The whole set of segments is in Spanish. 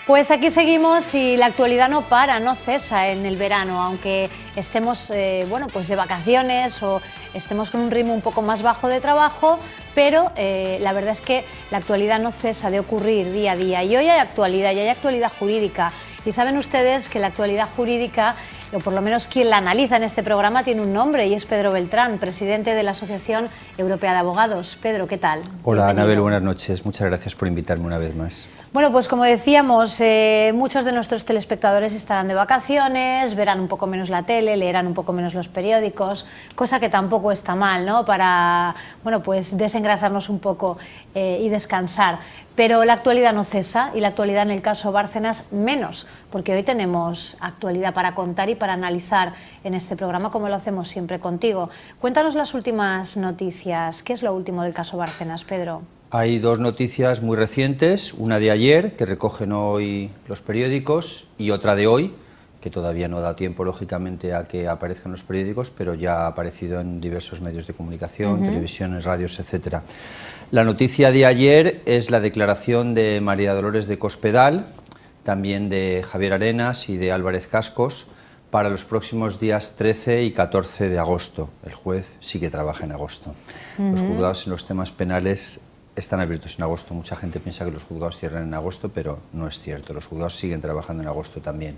Pues aquí seguimos y la actualidad no para, no cesa en el verano, aunque estemos bueno, pues de vacaciones o estemos con un ritmo un poco más bajo de trabajo, pero la verdad es que la actualidad no cesa de ocurrir día a día. Y hoy hay actualidad, y hay actualidad jurídica. Y saben ustedes que la actualidad jurídica, o por lo menos quien la analiza en este programa, tiene un nombre y es Pedro Beltrán, presidente de la Asociación Europea de Abogados. Pedro, ¿qué tal? Hola, Bienvenido. Anabel, buenas noches. Muchas gracias por invitarme una vez más. Bueno, pues como decíamos, muchos de nuestros telespectadores estarán de vacaciones, verán un poco menos la tele, leerán un poco menos los periódicos, cosa que tampoco está mal, ¿no?, para, bueno, pues desengrasarnos un poco y descansar. Pero la actualidad no cesa y la actualidad en el caso Bárcenas menos, porque hoy tenemos actualidad para contar y para analizar en este programa, como lo hacemos siempre contigo. Cuéntanos las últimas noticias. ¿Qué es lo último del caso Bárcenas, Pedro? Hay dos noticias muy recientes, una de ayer, que recogen hoy los periódicos, y otra de hoy, que todavía no ha dado tiempo, lógicamente, a que aparezcan los periódicos, pero ya ha aparecido en diversos medios de comunicación, televisiones, radios, etcétera. La noticia de ayer es la declaración de María Dolores de Cospedal, también de Javier Arenas y de Álvarez Cascos, para los próximos días 13 y 14 de agosto. El juez sí que trabaja en agosto. Los juzgados en los temas penales están abiertos en agosto. Mucha gente piensa que los juzgados cierran en agosto, pero no es cierto. Los juzgados siguen trabajando en agosto también.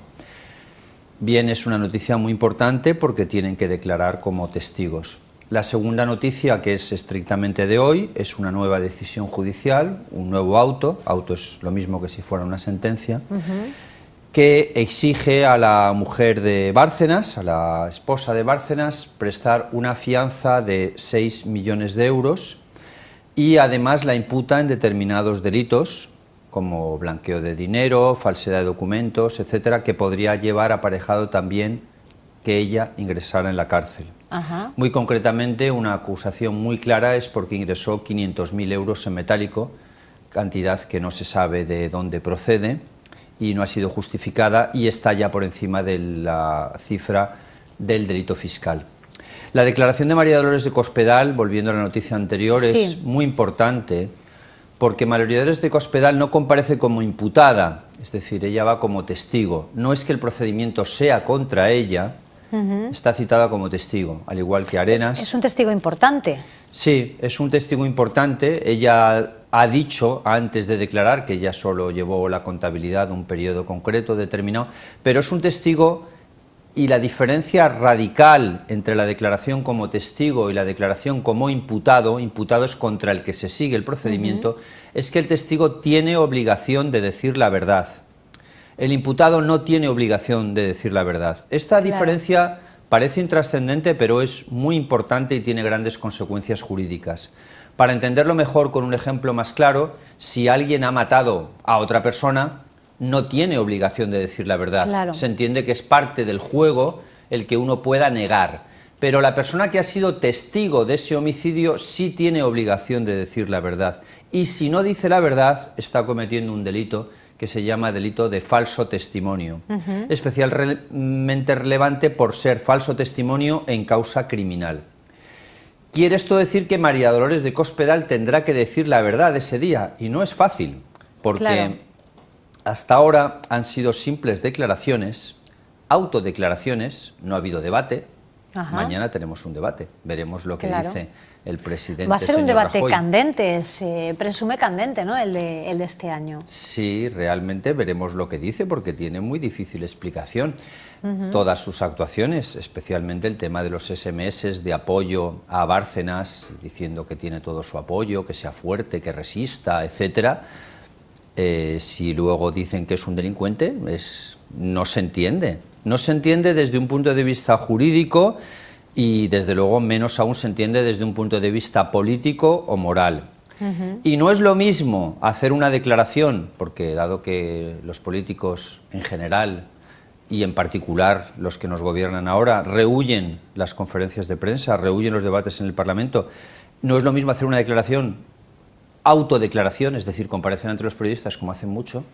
Bien, es una noticia muy importante porque tienen que declarar como testigos. La segunda noticia, que es estrictamente de hoy, es una nueva decisión judicial, un nuevo auto. Auto es lo mismo que si fuera una sentencia, que exige a la mujer de Bárcenas, a la esposa de Bárcenas, prestar una fianza de 6 millones de euros y además la imputa en determinados delitos, como blanqueo de dinero, falsedad de documentos, etcétera, que podría llevar aparejado también que ella ingresara en la cárcel. Muy concretamente, una acusación muy clara es porque ingresó 500.000 euros en metálico, cantidad que no se sabe de dónde procede y no ha sido justificada y está ya por encima de la cifra del delito fiscal. La declaración de María Dolores de Cospedal, volviendo a la noticia anterior, es muy importante porque María Dolores de Cospedal no comparece como imputada, es decir, ella va como testigo. No es que el procedimiento sea contra ella, está citada como testigo, al igual que Arenas. Es un testigo importante. Sí, es un testigo importante. Ella ha dicho antes de declarar que ella solo llevó la contabilidad de un periodo concreto, determinado, pero es un testigo. Y la diferencia radical entre la declaración como testigo y la declaración como imputado, imputado es contra el que se sigue el procedimiento, es que el testigo tiene obligación de decir la verdad. El imputado no tiene obligación de decir la verdad. Esta diferencia parece intrascendente, pero es muy importante y tiene grandes consecuencias jurídicas. Para entenderlo mejor, con un ejemplo más claro, si alguien ha matado a otra persona, no tiene obligación de decir la verdad. Se entiende que es parte del juego el que uno pueda negar. Pero la persona que ha sido testigo de ese homicidio sí tiene obligación de decir la verdad. Y si no dice la verdad, está cometiendo un delito que se llama delito de falso testimonio. Especialmente relevante por ser falso testimonio en causa criminal. Quiere esto decir que María Dolores de Cospedal tendrá que decir la verdad ese día. Y no es fácil, porque hasta ahora han sido simples declaraciones, autodeclaraciones, no ha habido debate. Mañana tenemos un debate, veremos lo que dice el presidente. Va a ser un debate Rajoy. Candente, se presume candente, ¿no?, el de este año. Sí, realmente veremos lo que dice porque tiene muy difícil explicación. Todas sus actuaciones, especialmente el tema de los SMS de apoyo a Bárcenas, diciendo que tiene todo su apoyo, que sea fuerte, que resista, etcétera. Si luego dicen que es un delincuente, no se entiende. No se entiende desde un punto de vista jurídico y desde luego menos aún se entiende desde un punto de vista político o moral. Y no es lo mismo hacer una declaración, porque dado que los políticos en general y en particular los que nos gobiernan ahora rehúyen las conferencias de prensa, rehúyen los debates en el Parlamento, no es lo mismo hacer una declaración, autodeclaración, es decir, comparecen ante los periodistas como hacen mucho,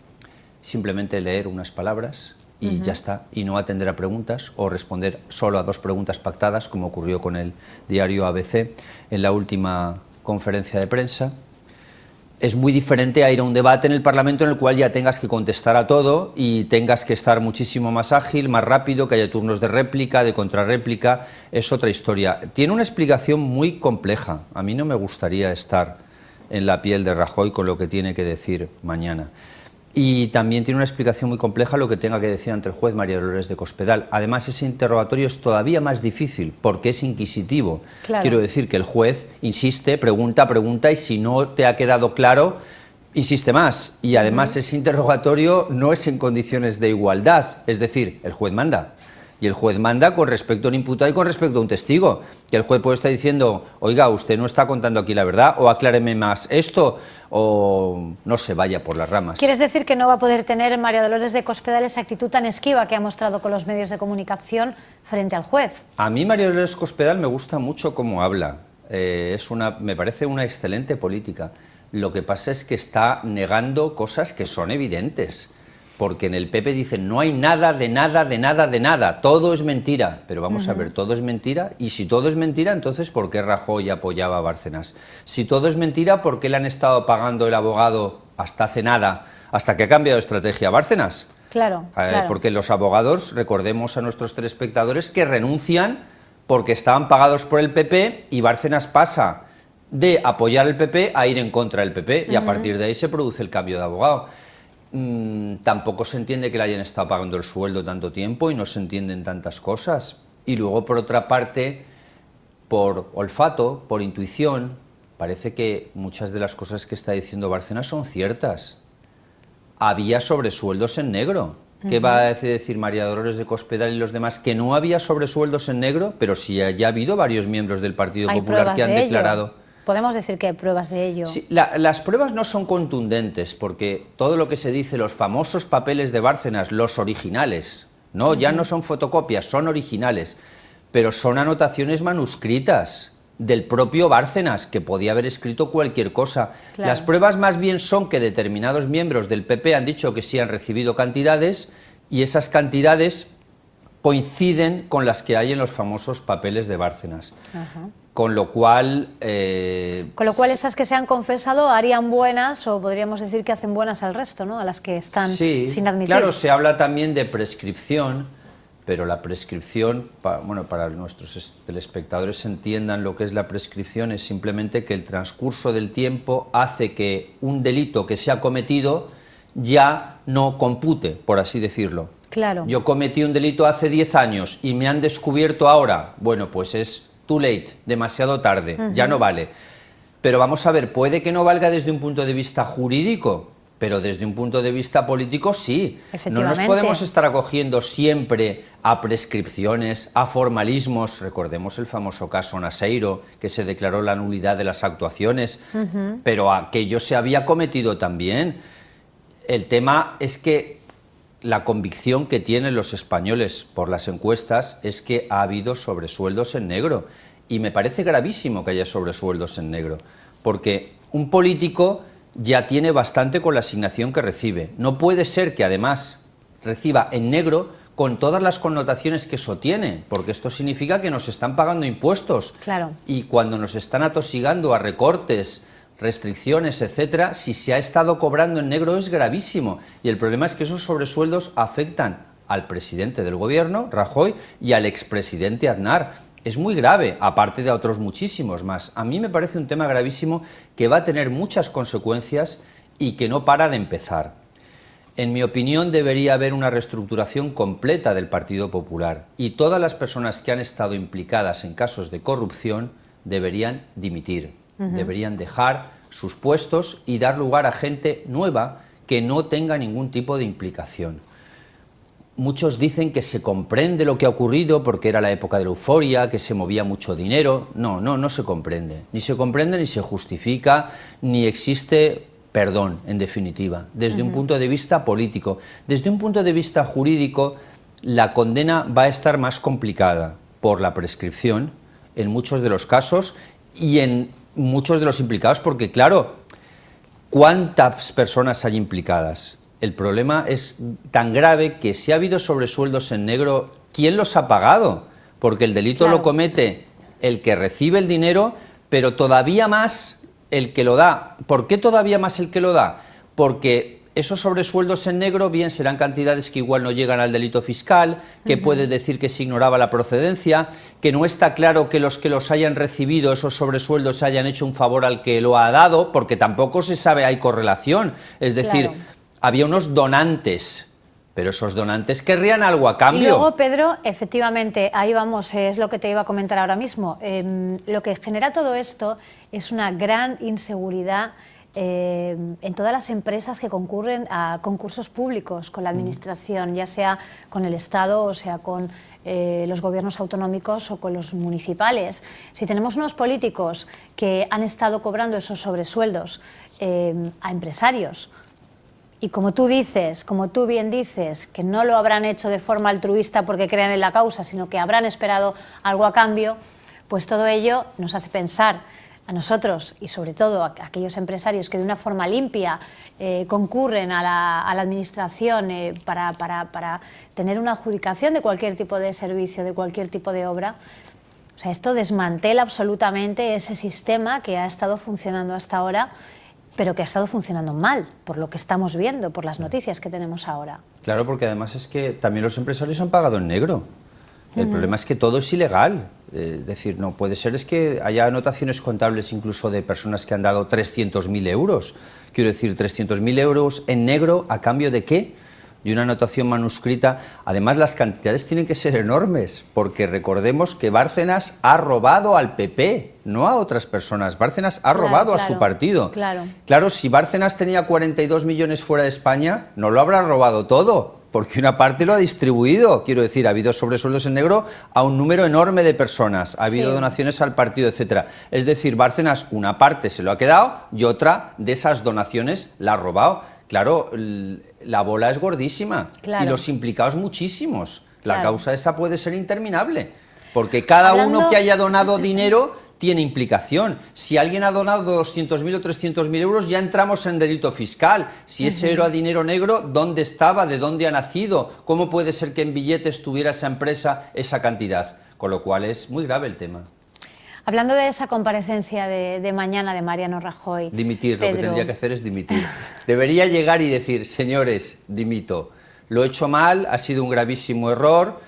simplemente leer unas palabras y ya está, y no atender a preguntas o responder solo a 2 preguntas pactadas, como ocurrió con el diario ABC en la última conferencia de prensa. es muy diferente a ir a un debate en el Parlamento en el cual ya tengas que contestar a todo y tengas que estar muchísimo más ágil, más rápido, que haya turnos de réplica, de contrarréplica, es otra historia. Tiene una explicación muy compleja. A mí no me gustaría estar en la piel de Rajoy con lo que tiene que decir mañana. Y también tiene una explicación muy compleja lo que tenga que decir ante el juez María Dolores de Cospedal. Además, ese interrogatorio es todavía más difícil porque es inquisitivo. Claro. Quiero decir que el juez insiste, pregunta, pregunta, y si no te ha quedado claro, insiste más. Y además ese interrogatorio no es en condiciones de igualdad, es decir, el juez manda. Y el juez manda con respecto a un imputado y con respecto a un testigo. Que el juez puede estar diciendo, oiga, usted no está contando aquí la verdad, o acláreme más esto, o no se vaya por las ramas. ¿Quieres decir que no va a poder tener María Dolores de Cospedal esa actitud tan esquiva que ha mostrado con los medios de comunicación frente al juez? A mí María Dolores Cospedal me gusta mucho cómo habla. Me parece una excelente política. Lo que pasa es que está negando cosas que son evidentes. Porque en el PP dicen, no hay nada, de nada, de nada, de nada, todo es mentira. Pero vamos a ver, todo es mentira, y si todo es mentira, entonces ¿por qué Rajoy apoyaba a Bárcenas? Si todo es mentira, ¿por qué le han estado pagando el abogado hasta hace nada, hasta que ha cambiado de estrategia a Bárcenas? Claro, claro. Porque los abogados, recordemos a nuestros telespectadores, que renuncian porque estaban pagados por el PP y Bárcenas pasa de apoyar el PP a ir en contra del PP, y a partir de ahí se produce el cambio de abogado. Tampoco se entiende que le hayan estado pagando el sueldo tanto tiempo y no se entienden tantas cosas. Y luego, por otra parte, por olfato, por intuición, parece que muchas de las cosas que está diciendo Bárcenas son ciertas. Había sobresueldos en negro. ¿Qué va a decir María Dolores de Cospedal y los demás? Que no había sobresueldos en negro, pero sí ya ha habido varios miembros del Partido Popular que han declarado. Podemos decir que hay pruebas de ello. Sí, las pruebas no son contundentes, porque todo lo que se dice, los famosos papeles de Bárcenas, los originales, no, ya no son fotocopias, son originales, pero son anotaciones manuscritas del propio Bárcenas, que podía haber escrito cualquier cosa. Claro. Las pruebas más bien son que determinados miembros del PP han dicho que sí han recibido cantidades, y esas cantidades coinciden con las que hay en los famosos papeles de Bárcenas. Con lo cual... esas que se han confesado harían buenas, o podríamos decir que hacen buenas al resto, ¿no? A las que están sin admitir. Claro, se habla también de prescripción, pero la prescripción, para nuestros telespectadores entiendan lo que es la prescripción, es simplemente que el transcurso del tiempo hace que un delito que se ha cometido ya no compute, por así decirlo. Claro. Yo cometí un delito hace 10 años y me han descubierto ahora, bueno, pues es too late, demasiado tarde, ya no vale. Pero vamos a ver, puede que no valga desde un punto de vista jurídico, pero desde un punto de vista político sí. No nos podemos estar acogiendo siempre a prescripciones, a formalismos. Recordemos el famoso caso Naseiro, que se declaró la nulidad de las actuaciones, pero aquello se había cometido también. El tema es que la convicción que tienen los españoles por las encuestas es que ha habido sobresueldos en negro, y me parece gravísimo que haya sobresueldos en negro, porque un político ya tiene bastante con la asignación que recibe. No puede ser que además reciba en negro con todas las connotaciones que eso tiene, porque esto significa que nos están pagando impuestos. Claro. Y cuando nos están atosigando a recortes, restricciones, etcétera, si se ha estado cobrando en negro es gravísimo, y el problema es que esos sobresueldos afectan al presidente del gobierno, Rajoy, y al expresidente Aznar. Es muy grave, aparte de otros muchísimos más. A mí me parece un tema gravísimo que va a tener muchas consecuencias y que no para de empezar. En mi opinión, debería haber una reestructuración completa del Partido Popular, y todas las personas que han estado implicadas en casos de corrupción deberían dimitir. Deberían dejar sus puestos y dar lugar a gente nueva que no tenga ningún tipo de implicación. Muchos dicen que se comprende lo que ha ocurrido porque era la época de la euforia, que se movía mucho dinero. No se comprende. Ni se comprende, ni se justifica, ni existe perdón, en definitiva, desde un punto de vista político. Desde un punto de vista jurídico, la condena va a estar más complicada por la prescripción en muchos de los casos y en muchos de los implicados, porque claro, ¿cuántas personas hay implicadas? El problema es tan grave que si ha habido sobresueldos en negro, ¿quién los ha pagado? Porque el delito lo comete el que recibe el dinero, pero todavía más el que lo da. ¿Por qué todavía más el que lo da? Porque esos sobresueldos en negro bien serán cantidades que igual no llegan al delito fiscal, que puede decir que se ignoraba la procedencia, que no está claro que los hayan recibido esos sobresueldos hayan hecho un favor al que lo ha dado, porque tampoco se sabe, hay correlación. Es decir, había unos donantes, pero esos donantes querrían algo a cambio. Y luego, Pedro, efectivamente, ahí vamos, es lo que te iba a comentar ahora mismo. Lo que genera todo esto es una gran inseguridad en todas las empresas que concurren a concursos públicos con la administración, ya sea con el Estado o sea con los gobiernos autonómicos o con los municipales. Si tenemos unos políticos que han estado cobrando esos sobresueldos a empresarios, y como tú dices, como tú bien dices, que no lo habrán hecho de forma altruista porque crean en la causa, sino que habrán esperado algo a cambio, pues todo ello nos hace pensar a nosotros y sobre todo a aquellos empresarios que de una forma limpia concurren a la administración para tener una adjudicación de cualquier tipo de servicio, de cualquier tipo de obra. O sea, esto desmantela absolutamente ese sistema que ha estado funcionando hasta ahora, pero que ha estado funcionando mal, por lo que estamos viendo, por las noticias que tenemos ahora. Claro, porque además es que también los empresarios han pagado en negro. El problema es que todo es ilegal. Es decir, no puede ser es que haya anotaciones contables incluso de personas que han dado 300.000 euros. Quiero decir, 300.000 euros en negro, ¿a cambio de qué? De una anotación manuscrita. Además, las cantidades tienen que ser enormes, porque recordemos que Bárcenas ha robado al PP, no a otras personas. Bárcenas ha robado a su partido. Claro, si Bárcenas tenía 42 millones fuera de España, no lo habrá robado todo, porque una parte lo ha distribuido. Quiero decir, ha habido sobresueldos en negro a un número enorme de personas, ha habido donaciones al partido, etcétera. Es decir, Bárcenas una parte se lo ha quedado y otra de esas donaciones la ha robado. Claro, la bola es gordísima y los implicados muchísimos. La causa esa puede ser interminable, porque cada uno que haya donado dinero tiene implicación. Si alguien ha donado 200.000 o 300.000 euros, ya entramos en delito fiscal. Si ese era dinero negro, ¿dónde estaba? ¿De dónde ha nacido? ¿Cómo puede ser que en billetes tuviera esa empresa esa cantidad? Con lo cual es muy grave el tema. Hablando de esa comparecencia de mañana de Mariano Rajoy... Dimitir, Pedro, lo que tendría que hacer es dimitir. Debería llegar y decir, señores, dimito. Lo he hecho mal, ha sido un gravísimo error,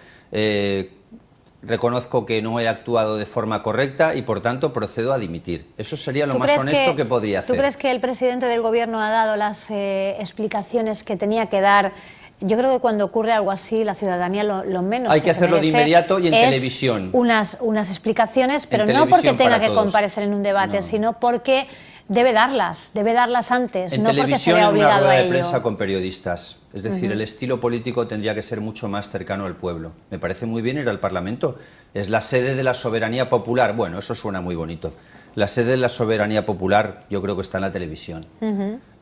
reconozco que no he actuado de forma correcta y, por tanto, procedo a dimitir. Eso sería lo más honesto que podría hacer. ¿Tú crees que el presidente del Gobierno ha dado las explicaciones que tenía que dar? Yo creo que cuando ocurre algo así, la ciudadanía lo menos hay que hacerlo de inmediato y en televisión. Unas explicaciones, pero no porque tenga que comparecer en un debate, sino porque debe darlas antes, en no porque se vea obligado a ello. En televisión, en una rueda de prensa con periodistas. Es decir, el estilo político tendría que ser mucho más cercano al pueblo. Me parece muy bien ir al Parlamento. Es la sede de la soberanía popular. Bueno, eso suena muy bonito. La sede de la soberanía popular yo creo que está en la televisión.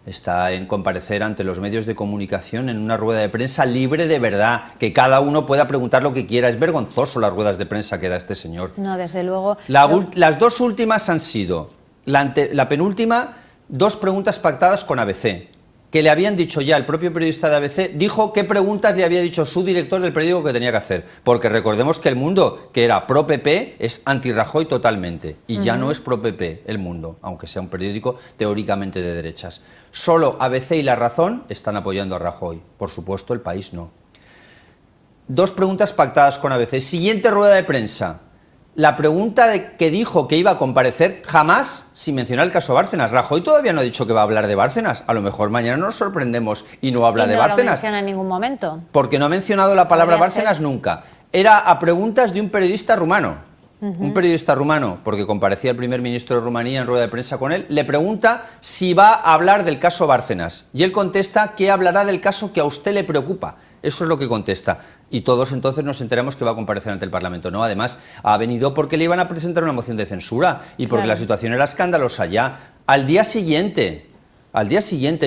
Está en comparecer ante los medios de comunicación en una rueda de prensa libre de verdad, que cada uno pueda preguntar lo que quiera. Es vergonzoso las ruedas de prensa que da este señor. No, desde luego. Las dos últimas han sido, la penúltima, 2 preguntas pactadas con ABC, que le habían dicho ya, el propio periodista de ABC dijo qué preguntas le había dicho su director del periódico que tenía que hacer, porque recordemos que El Mundo, que era pro-PP, es anti-Rajoy totalmente, y ya no es pro-PP El Mundo, aunque sea un periódico teóricamente de derechas. Solo ABC y La Razón están apoyando a Rajoy, por supuesto El País no. 2 preguntas pactadas con ABC. Siguiente rueda de prensa. La pregunta que dijo que iba a comparecer jamás sin mencionar el caso Bárcenas. Rajoy todavía no ha dicho que va a hablar de Bárcenas. A lo mejor mañana nos sorprendemos y no habla de Bárcenas. No lo menciona en ningún momento. Porque no ha mencionado la palabra Bárcenas nunca. Era a preguntas de un periodista rumano. Un periodista rumano, porque comparecía el primer ministro de Rumanía en rueda de prensa con él, le pregunta si va a hablar del caso Bárcenas. Y él contesta que hablará del caso que a usted le preocupa. Eso es lo que contesta. Y todos entonces nos enteramos que va a comparecer ante el Parlamento. No, además, ha venido porque le iban a presentar una moción de censura y porque la situación era escandalosa ya. Al día siguiente,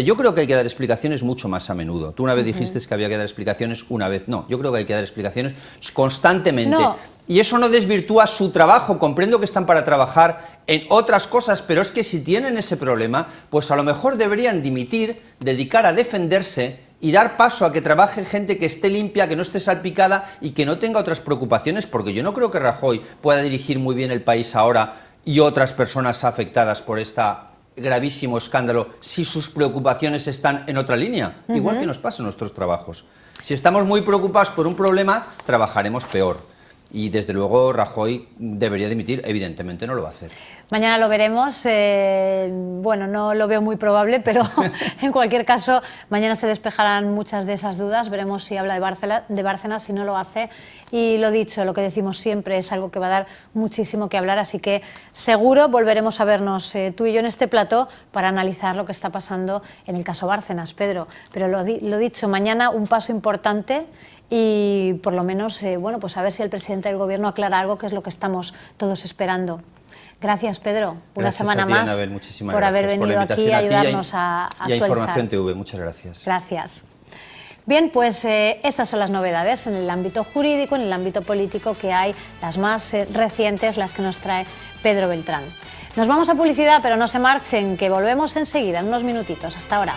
yo creo que hay que dar explicaciones mucho más a menudo. Tú una vez dijiste que había que dar explicaciones una vez. No, yo creo que hay que dar explicaciones constantemente. No. Y eso no desvirtúa su trabajo. Comprendo que están para trabajar en otras cosas, pero es que si tienen ese problema, pues a lo mejor deberían dimitir, dedicar a defenderse y dar paso a que trabaje gente que esté limpia, que no esté salpicada y que no tenga otras preocupaciones, porque yo no creo que Rajoy pueda dirigir muy bien el país ahora y otras personas afectadas por esta gravísimo escándalo si sus preocupaciones están en otra línea, igual que nos pasa en nuestros trabajos. Si estamos muy preocupados por un problema, trabajaremos peor. Y desde luego Rajoy debería dimitir, evidentemente no lo va a hacer. Mañana lo veremos, bueno, no lo veo muy probable, pero en cualquier caso mañana se despejarán muchas de esas dudas, veremos si habla de Bárcenas, si no lo hace, y lo dicho, lo que decimos siempre es algo que va a dar muchísimo que hablar, así que seguro volveremos a vernos tú y yo en este plató para analizar lo que está pasando en el caso Bárcenas, Pedro, pero lo dicho, mañana un paso importante y por lo menos, bueno, pues a ver si el presidente del Gobierno aclara algo, que es lo que estamos todos esperando. Gracias, Pedro, una semana más por haber venido aquí y ayudarnos a actualizar. Y a Información TV, muchas gracias. Gracias. Bien, pues estas son las novedades en el ámbito jurídico, en el ámbito político, que hay las más recientes, las que nos trae Pedro Beltrán. Nos vamos a publicidad, pero no se marchen, que volvemos enseguida, en unos minutitos. Hasta ahora.